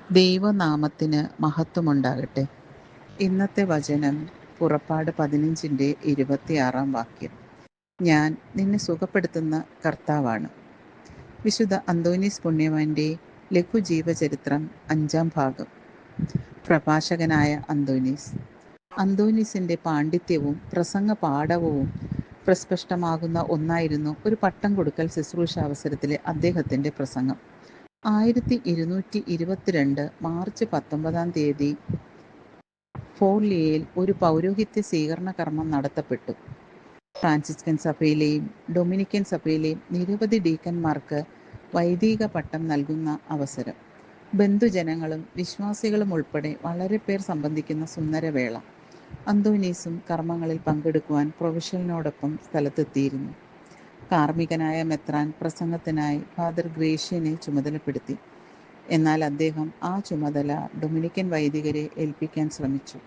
ദൈവനാമത്തിന് മഹത്വമുണ്ടാകട്ടെ. ഇന്നത്തെ വചനം പുറപ്പാട് 15:26 ഞാൻ നിന്നെ സുഖപ്പെടുത്തുന്ന കർത്താവാണ്. വിശുദ്ധ അന്തോനീസ് പുണ്യവാന്റെ ലഘുജീവചരിത്രം 5-ാം ഭാഗം. പ്രഭാഷകനായ അന്തോനീസ്. അന്തോനീസിന്റെ പാണ്ഡിത്യവും പ്രസംഗ പാടവവും പ്രസ്പഷ്ടമാകുന്ന ഒന്നായിരുന്നു ഒരു പട്ടം കൊടുക്കൽ ശുശ്രൂഷാവസരത്തിലെ അദ്ദേഹത്തിന്റെ പ്രസംഗം. 1222 മാർച്ച് 19 ഫോർലിയയിൽ ഒരു പൗരോഹിത്യ സ്വീകരണ കർമ്മം നടത്തപ്പെട്ടു. ഫ്രാൻസിസ്കൻ സഭയിലെയും ഡൊമിനിക്കൻ സഭയിലെയും നിരവധി ഡീക്കന്മാർക്ക് വൈദിക പട്ടം നൽകുന്ന അവസരം. ബന്ധുജനങ്ങളും വിശ്വാസികളും ഉൾപ്പെടെ വളരെ പേർ സംബന്ധിക്കുന്ന സുന്ദരവേള. അന്തോനീസും കർമ്മങ്ങളിൽ പങ്കെടുക്കുവാൻ പ്രൊവിഷ്യലിനോടൊപ്പം സ്ഥലത്തെത്തിയിരുന്നു. കാർമ്മികനായ മെത്രാൻ പ്രസംഗത്തിനായി ഫാദർ ഗ്രേഷ്യനെ ചുമതലപ്പെടുത്തി. എന്നാൽ അദ്ദേഹം ആ ചുമതല ഡൊമിനിക്കൻ വൈദികരെ ഏൽപ്പിക്കാൻ ശ്രമിച്ചു.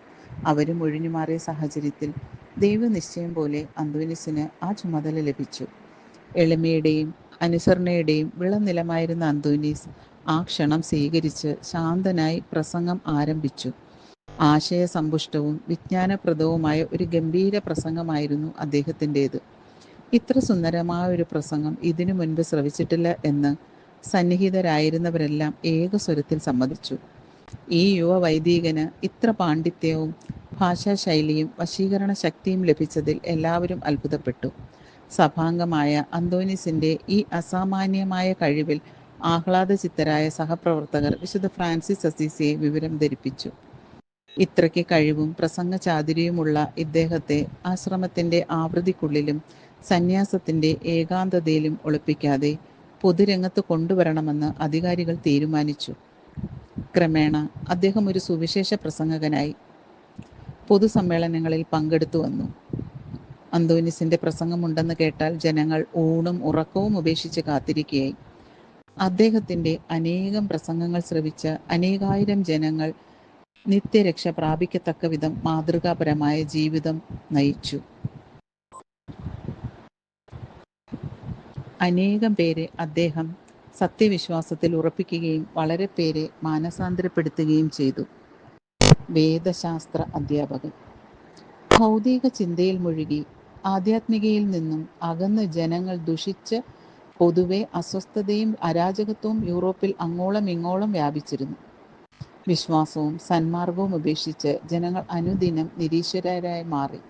അവരും ഒഴിഞ്ഞുമാറിയ സാഹചര്യത്തിൽ ദൈവനിശ്ചയം പോലെ അന്തോനീസിന് ആ ചുമതല ലഭിച്ചു. എളിമയുടെയും അനുസരണയുടെയും വിളനിലമായിരുന്ന അന്തോനീസ് ആ ക്ഷണം സ്വീകരിച്ച് ശാന്തനായി പ്രസംഗം ആരംഭിച്ചു. ആശയസമ്പുഷ്ടവും വിജ്ഞാനപ്രദവുമായ ഒരു ഗംഭീര പ്രസംഗമായിരുന്നു അദ്ദേഹത്തിൻ്റേത്. ഇത്ര സുന്ദരമായ ഒരു പ്രസംഗം ഇതിനു മുൻപ് ശ്രവിച്ചിട്ടില്ല എന്ന് സന്നിഹിതരായിരുന്നവരെല്ലാം ഏകസ്വരത്തിൽ സമ്മതിച്ചു. ഈ യുവ വൈദികന് ഇത്ര പാണ്ഡിത്യവും ഭാഷാശൈലിയും വശീകരണ ശക്തിയും ലഭിച്ചതിൽ എല്ലാവരും അത്ഭുതപ്പെട്ടു. സഭാംഗമായ അന്തോനീസിന്റെ ഈ അസാമാന്യമായ കഴിവിൽ ആഹ്ലാദചിത്തരായ സഹപ്രവർത്തകർ വിശുദ്ധ ഫ്രാൻസിസ് അസീസിയെ വിവരം ധരിപ്പിച്ചു. ഇത്രയ്ക്ക് കഴിവും പ്രസംഗചാതുര്യവുമുള്ള ഇദ്ദേഹത്തെ ആശ്രമത്തിന്റെ ആവൃത്തിക്കുള്ളിലും സന്യാസത്തിന്റെ ഏകാന്തതയിലും ഒളിപ്പിക്കാതെ പൊതുരംഗത്ത് കൊണ്ടുവരണമെന്ന് അധികാരികൾ തീരുമാനിച്ചു. ക്രമേണ അദ്ദേഹം ഒരു സുവിശേഷ പ്രസംഗകനായി പൊതുസമ്മേളനങ്ങളിൽ പങ്കെടുത്തു വന്നു. അന്തോനീസിന്റെ പ്രസംഗമുണ്ടെന്ന് കേട്ടാൽ ജനങ്ങൾ ഊണും ഉറക്കവും ഉപേക്ഷിച്ച് കാത്തിരിക്കുകയായി. അദ്ദേഹത്തിന്റെ അനേകം പ്രസംഗങ്ങൾ ശ്രവിച്ച അനേകായിരം ജനങ്ങൾ നിത്യരക്ഷ പ്രാപിക്കത്തക്കവിധം മാതൃകാപരമായ ജീവിതം നയിച്ചു. അനേകം പേരെ അദ്ദേഹം സത്യവിശ്വാസത്തിൽ ഉറപ്പിക്കുകയും വളരെ പേരെ മാനസാന്തരപ്പെടുത്തുകയും ചെയ്തു. വേദശാസ്ത്ര അധ്യാപകൻ. ഭൗതിക ചിന്തയിൽ മുഴുകി ആധ്യാത്മികയിൽ നിന്നും അകന്ന് ജനങ്ങൾ ദുഷിച്ച് പൊതുവെ അസ്വസ്ഥതയും അരാജകത്വവും യൂറോപ്പിൽ അങ്ങോളം ഇങ്ങോളം വ്യാപിച്ചിരുന്നു. വിശ്വാസവും സന്മാർഗവും ഉപേക്ഷിച്ച് ജനങ്ങൾ അനുദിനം നിരീശ്വരരായി മാറി.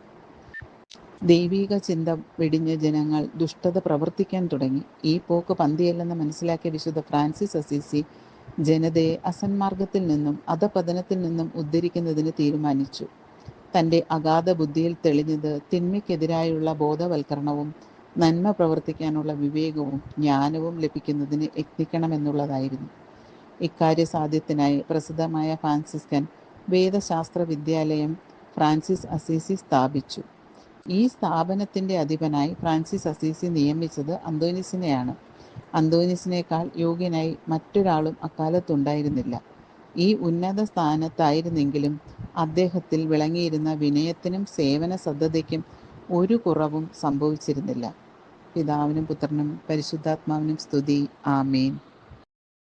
ദൈവിക ചിന്ത വെടിഞ്ഞ ജനങ്ങൾ ദുഷ്ടത പ്രവർത്തിക്കാൻ തുടങ്ങി. ഈ പോക്ക് പന്തിയല്ലെന്ന് മനസ്സിലാക്കിയ വിശുദ്ധ ഫ്രാൻസിസ് അസീസി ജനതയെ അസന്മാർഗത്തിൽ നിന്നും അധപതനത്തിൽ നിന്നും ഉദ്ധരിക്കുന്നതിന് തീരുമാനിച്ചു. തൻ്റെ അഗാധ ബുദ്ധിയിൽ തെളിഞ്ഞത് തിന്മയ്ക്കെതിരായുള്ള ബോധവൽക്കരണവും നന്മ പ്രവർത്തിക്കാനുള്ള വിവേകവും ജ്ഞാനവും ലഭിക്കുന്നതിന് യത്നിക്കണമെന്നുള്ളതായിരുന്നു. ഇക്കാര്യസാധ്യത്തിനായി പ്രസിദ്ധമായ ഫ്രാൻസിസ്കൻ വേദശാസ്ത്ര വിദ്യാലയം ഫ്രാൻസിസ് അസീസി സ്ഥാപിച്ചു. ഈ സ്ഥാപനത്തിന്റെ അധിപനായി ഫ്രാൻസിസ് അസീസി നിയമിച്ചത് അന്തോനീസിനെയാണ്. അന്തോനീസിനേക്കാൾ യോഗ്യനായി മറ്റൊരാളും അക്കാലത്തുണ്ടായിരുന്നില്ല. ഈ ഉന്നത സ്ഥാനത്തായിരുന്നെങ്കിലും അദ്ദേഹത്തിൽ വിളങ്ങിയിരുന്ന വിനയത്തിനും സേവന സദ്ധതയ്ക്കും ഒരു കുറവും സംഭവിച്ചിരുന്നില്ല. പിതാവിനും പുത്രനും പരിശുദ്ധാത്മാവിനും സ്തുതി. ആമേൻ.